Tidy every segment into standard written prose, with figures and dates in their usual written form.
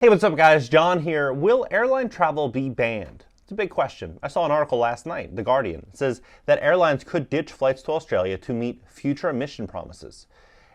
Hey, what's up, guys? John here. Will airline travel be banned? It's a big question. I saw an article last night, The Guardian. It says that airlines could ditch flights to Australia to meet future emission promises.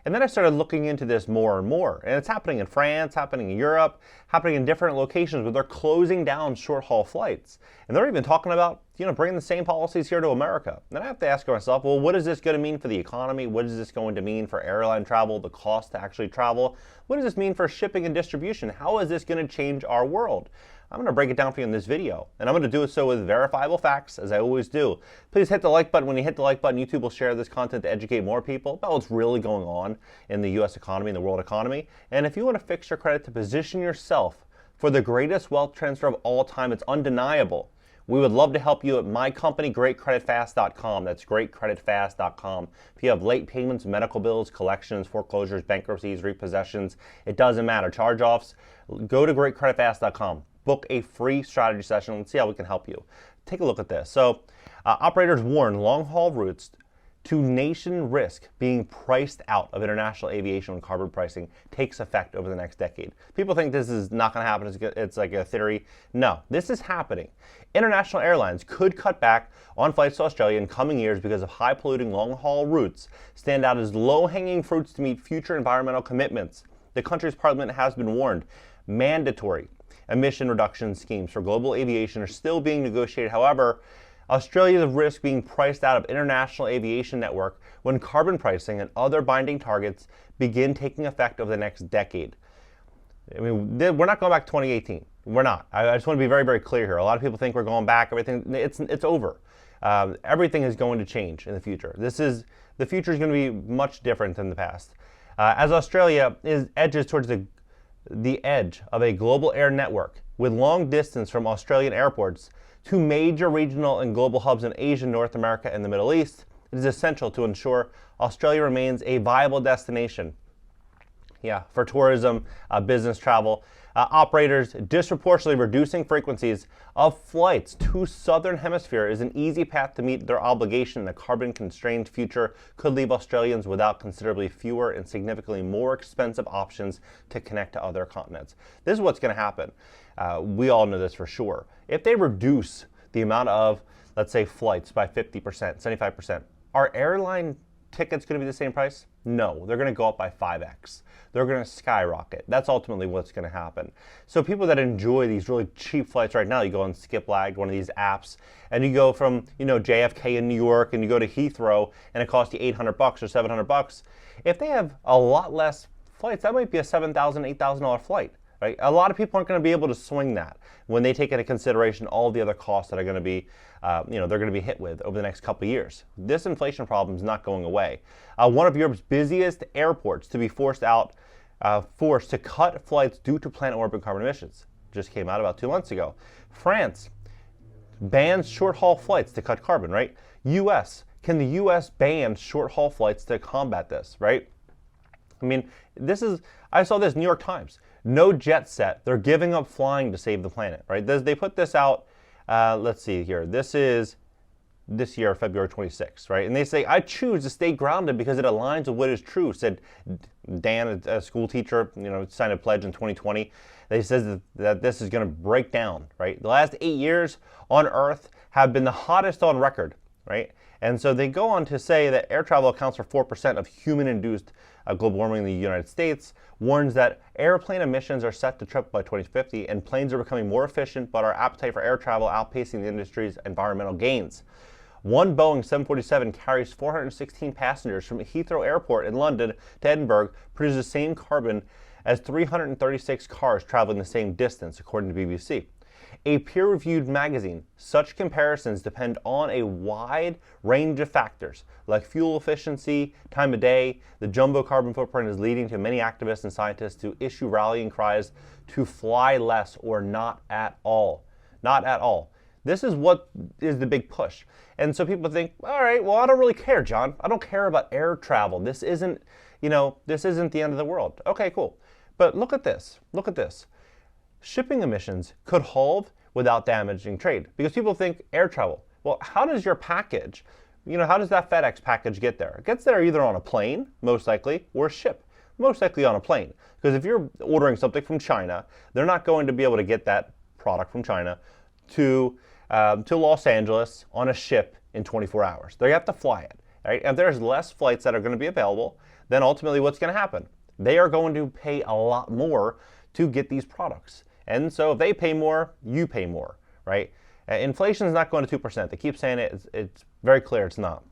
And then I started looking into this more and more. And it's happening in France, happening in Europe, happening in different locations where they're closing down short-haul flights. And they're even talking about, bringing the same policies here to America. And I have to ask myself, well, what is this going to mean for the economy? What is this going to mean for airline travel, the cost to actually travel? What does this mean for shipping and distribution? How is this going to change our world? I'm going to break it down for you in this video, and I'm going to do it so with verifiable facts, as I always do. Please hit the like button. When you hit the like button, YouTube will share this content to educate more people about what's really going on in the U.S. economy and the world economy. And if you want to fix your credit to position yourself for the greatest wealth transfer of all time, it's undeniable. We would love to help you at my company, GreatCreditFast.com. That's GreatCreditFast.com. If you have late payments, medical bills, collections, foreclosures, bankruptcies, repossessions, it doesn't matter. Charge-offs, go to GreatCreditFast.com. Book a free strategy session. Let's see how we can help you. Take a look at this. So, operators warn long-haul routes to nation risk being priced out of international aviation when carbon pricing takes effect over the next decade. People think this is not going to happen. It's like a theory. No, this is happening. International airlines could cut back on flights to Australia in coming years because of high-polluting long-haul routes stand out as low-hanging fruits to meet future environmental commitments. The country's parliament has been warned. Mandatory emission reduction schemes for global aviation are still being negotiated. However, Australia's risk being priced out of international aviation network when carbon pricing and other binding targets begin taking effect over the next decade. I mean, we're not going back to 2018. We're not. I just want to be very, very clear here. A lot of people think we're going back. Everything, it's over. Everything is going to change in the future. The future is going to be much different than the past. As Australia edges towards the edge of a global air network with long distance from Australian airports to major regional and global hubs in Asia, North America, and the Middle East, it is essential to ensure Australia remains a viable destination. For tourism, business travel. Operators disproportionately reducing frequencies of flights to Southern Hemisphere is an easy path to meet their obligation. The carbon-constrained future could leave Australians without considerably fewer and significantly more expensive options to connect to other continents. This is what's going to happen. We all know this for sure. If they reduce the amount of, let's say, flights by 50%, 75%, are airline tickets going to be the same price? No, they're going to go up by 5x. They're going to skyrocket. That's ultimately what's going to happen. So people that enjoy these really cheap flights right now, you go on Skiplag, one of these apps, and you go from, JFK in New York, and you go to Heathrow, and it costs you $800 or $700. If they have a lot less flights, that might be a $7,000, $8,000 flight. Right? A lot of people aren't going to be able to swing that when they take into consideration all the other costs that are going to be, they're going to be hit with over the next couple of years. This inflation problem is not going away. One of Europe's busiest airports to be forced to cut flights due to planet orbit carbon emissions just came out about 2 months ago. France bans short-haul flights to cut carbon. Right? Can the U.S. ban short-haul flights to combat this? Right? I mean, I saw this New York Times. No jet set. They're giving up flying to save the planet, right? They put this out, let's see here. This is this year, February 26th, right? And they say, I choose to stay grounded because it aligns with what is true, said Dan, a school teacher, signed a pledge in 2020. They says that this is going to break down, right? The last 8 years on Earth have been the hottest on record, right? And so they go on to say that air travel accounts for 4% of human-induced global warming in the United States, warns that airplane emissions are set to triple by 2050, and planes are becoming more efficient, but our appetite for air travel outpacing the industry's environmental gains. One Boeing 747 carries 416 passengers from Heathrow Airport in London to Edinburgh, produces the same carbon as 336 cars traveling the same distance, according to BBC. A peer-reviewed magazine, such comparisons depend on a wide range of factors, like fuel efficiency, time of day. The jumbo carbon footprint is leading to many activists and scientists to issue rallying cries to fly less or not at all. Not at all. This is what is the big push. And so people think, all right, well, I don't really care, John. I don't care about air travel. This isn't the end of the world. Okay, cool. But look at this. Look at this. Shipping emissions could halve without damaging trade. Because people think air travel. Well, how does your package, how does that FedEx package get there? It gets there either on a plane, most likely, or a ship. most likely on a plane. Because if you're ordering something from China, they're not going to be able to get that product from China to Los Angeles on a ship in 24 hours. They have to fly it. Right? And if there's less flights that are going to be available, then ultimately what's going to happen? They are going to pay a lot more to get these products. And so if they pay more, you pay more, right? Inflation is not going to 2%. They keep saying it. It's very clear it's not.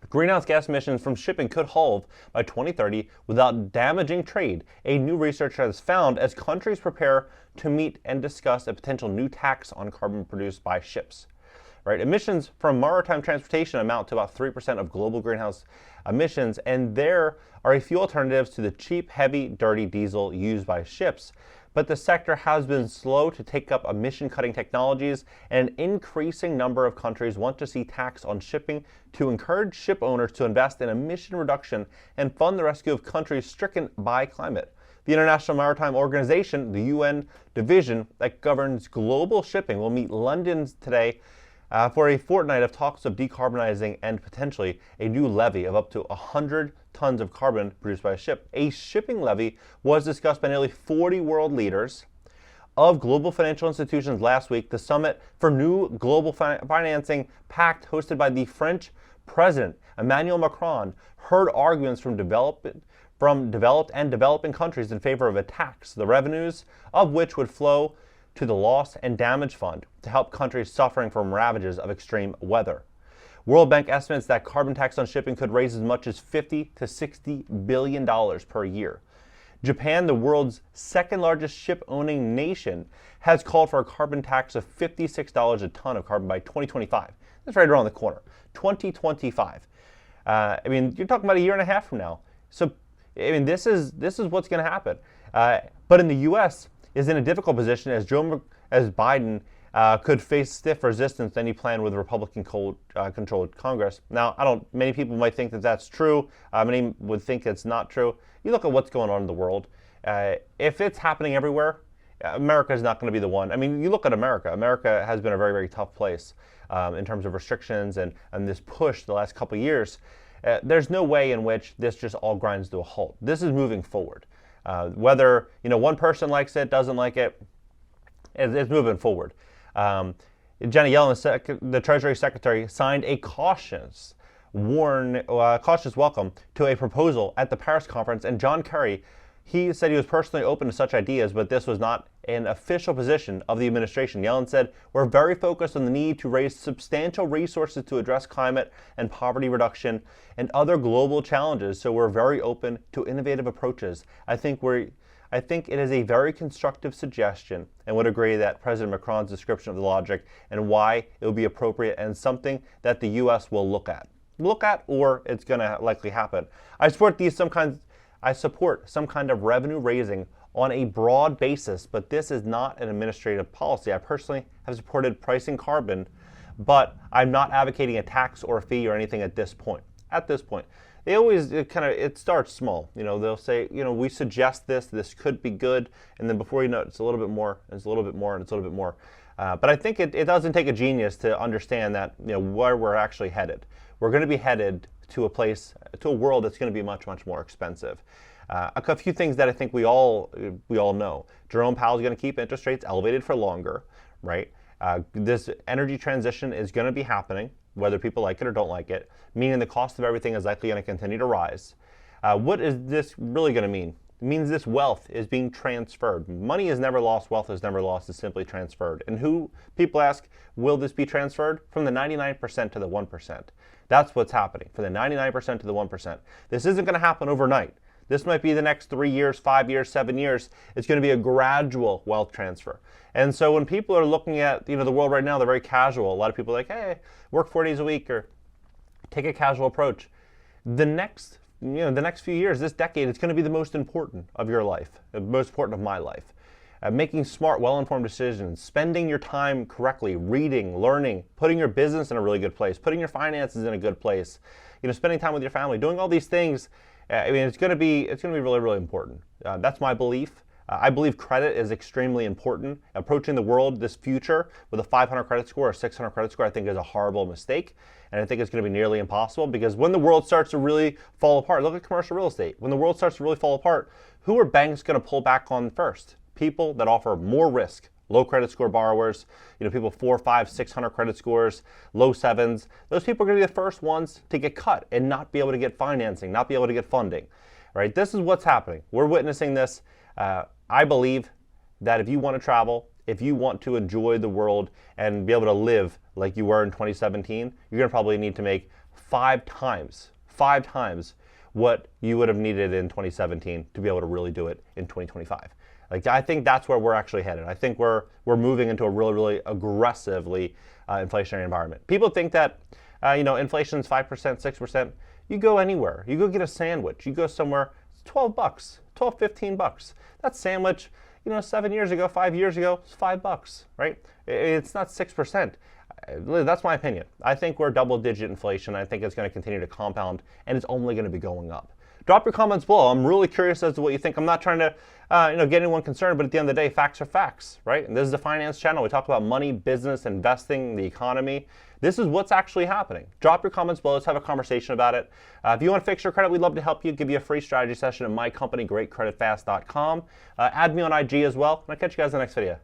Greenhouse gas emissions from shipping could halve by 2030 without damaging trade, a new research has found as countries prepare to meet and discuss a potential new tax on carbon produced by ships. Right? Emissions from maritime transportation amount to about 3% of global greenhouse emissions, and there are a few alternatives to the cheap, heavy, dirty diesel used by ships. But the sector has been slow to take up emission-cutting technologies, and an increasing number of countries want to see tax on shipping to encourage ship owners to invest in emission reduction and fund the rescue of countries stricken by climate. The International Maritime Organization, the UN division that governs global shipping, will meet London today for a fortnight of talks of decarbonizing and potentially a new levy of up to 100 tons of carbon produced by a ship. A shipping levy was discussed by nearly 40 world leaders of global financial institutions last week. The Summit for New Global Financing Pact, hosted by the French President Emmanuel Macron, heard arguments from developed and developing countries in favor of a tax, the revenues of which would flow to the Loss and Damage Fund to help countries suffering from ravages of extreme weather. World Bank estimates that carbon tax on shipping could raise as much as $50 to $60 billion per year. Japan, the world's second largest ship-owning nation, has called for a carbon tax of $56 a ton of carbon by 2025. That's right around the corner. 2025. You're talking about a year and a half from now. So, this is what's going to happen. But in the U.S., is in a difficult position as Biden could face stiff resistance to any plan with Republican-controlled Congress. Now, many people might think that that's true. Many would think it's not true. You look at what's going on in the world. If it's happening everywhere, America is not going to be the one. You look at America. America has been a very, very tough place in terms of restrictions and this push the last couple of years. There's no way in which this just all grinds to a halt. This is moving forward. Whether one person likes it, doesn't like it, it's moving forward. Janet Yellen, the Treasury Secretary, signed a cautious welcome to a proposal at the Paris conference, and John Kerry, he said he was personally open to such ideas, but this was not an official position of the administration. Yellen said, "We're very focused on the need to raise substantial resources to address climate and poverty reduction and other global challenges, so we're very open to innovative approaches. I think it is a very constructive suggestion and would agree that President Macron's description of the logic and why it would be appropriate and something that the U.S. will look at, or it's going to likely happen. I support some kind of revenue raising on a broad basis, but this is not an administrative policy. I personally have supported pricing carbon, but I'm not advocating a tax or a fee or anything at this point. They always it starts small. They'll say, we suggest this could be good, and then before you know it, it's a little bit more, and it's a little bit more, and it's a little bit more. But I think it doesn't take a genius to understand that where we're actually headed. We're going to be headed to a world that's going to be much, much more expensive. A few things that I think we all know. Jerome Powell is going to keep interest rates elevated for longer, right? This energy transition is going to be happening, whether people like it or don't like it, meaning the cost of everything is likely going to continue to rise. What is this really going to mean? It means this wealth is being transferred. Money is never lost, wealth is never lost, it's simply transferred. And people ask, will this be transferred? From the 99% to the 1%. That's what's happening, from the 99% to the 1%. This isn't going to happen overnight. This might be the next 3 years, 5 years, 7 years. It's going to be a gradual wealth transfer. And so when people are looking at the world right now, they're very casual. A lot of people are like, hey, work 4 days a week or take a casual approach. The next few years, this decade, it's going to be the most important of your life, the most important of my life. Making smart, well-informed decisions, spending your time correctly, reading, learning, putting your business in a really good place, putting your finances in a good place, spending time with your family, doing all these things. It's going to be really, really important. That's my belief. I believe credit is extremely important. Approaching the world, this future, with a 500 credit score or 600 credit score, I think is a horrible mistake. And I think it's going to be nearly impossible, because when the world starts to really fall apart, look at commercial real estate. When the world starts to really fall apart, who are banks going to pull back on first? People that offer more risk. Low credit score borrowers, people 400, 500, 600 credit scores, low sevens. Those people are going to be the first ones to get cut and not be able to get financing, not be able to get funding. Right? This is what's happening. We're witnessing this. I believe that if you want to travel, if you want to enjoy the world and be able to live like you were in 2017, you're going to probably need to make 5 times what you would have needed in 2017 to be able to really do it in 2025. I think that's where we're actually headed. I think we're moving into a really, really aggressively inflationary environment. People think that inflation is 5%, 6%. You go anywhere. You go get a sandwich. You go somewhere, it's $12, $12, $15. That sandwich, 7 years ago, 5 years ago, it's $5, right? It's not 6%. That's my opinion. I think we're double-digit inflation. I think it's going to continue to compound, and it's only going to be going up. Drop your comments below. I'm really curious as to what you think. I'm not trying to get anyone concerned, but at the end of the day, facts are facts, right? And this is the finance channel. We talk about money, business, investing, the economy. This is what's actually happening. Drop your comments below. Let's have a conversation about it. If you want to fix your credit, we'd love to help you. Give you a free strategy session at my company, greatcreditfast.com. Add me on IG as well, and I'll catch you guys in the next video.